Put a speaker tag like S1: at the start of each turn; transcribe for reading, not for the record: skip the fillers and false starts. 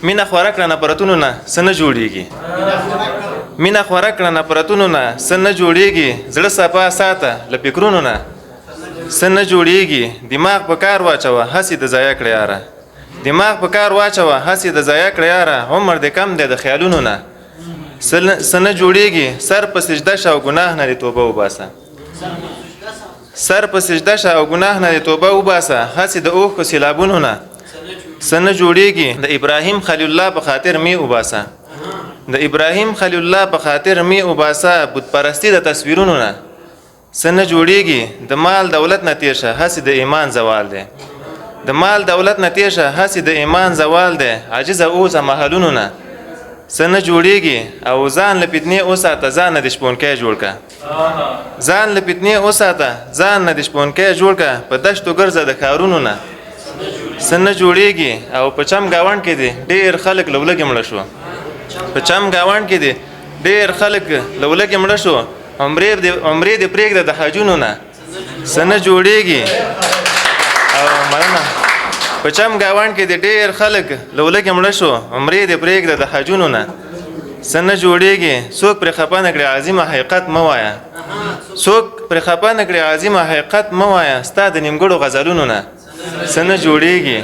S1: مینا خوره کړه نفرتونو نه څه نه جوړیږي مینا خوره کړه نفرتونو نه څه نه جوړیږي زړه صفا ساته له فکرونو نه څه نه جوړیږي دماغ په کار واچوه هسې د ضایع کړه یاره دماغ په کار واچوه هسې د ضایع کړه یاره عمر دې کم دی د خیالونو نه څه نه جوړیږي سر په سجده شه او ګناه نه دې توبه وباسه سر په سجده شه او ګناه نه دې توبه وباسه هسې د اوښکو سیلابونو نه څه نه جوړیږي د ابراهیم خلیل الله په خاطر می وباسه د ابراهیم خلیل الله په خاطر می وباسه بت پرستی د تصویرونو نه څه نه جوړیږي د مال دولت نه تیر شه هسې د ایمان زوال دی د مال دولت نه تیر شه هسې د ایمان زوال دی عاجزه اوسه محلونو نه څه نه جوړیږي او ځان له فتنې وساته ځان نه د شپونکی جوړ که ځان له فتنې وساته ځان نه د شپونکی جوړ که په دشتو ګرځه د ښارونو نه څه نه جوړیږي او په چم ګاونډ کې دي ډېر خلک له ولږې مړه شو په چم ګاونډ کې دي ډېر خلک له ولږې مړه شو عمرې دې پرېږده د حجونو نه څه نه جوړیږي او مننه په چم ګاونډ کې دي ډېر خلک له ولږې مړه شو عمرې دې پرېږده د حجونو نه څه نه جوړیږي څوک پرې خفه نه کړي عظیمه حقیقت مه وایه څوک پرې خفه نه کړي عظیمه حقیقت مه وایه ستا د نیمګړو غزلونو نه څه نه جوړیږي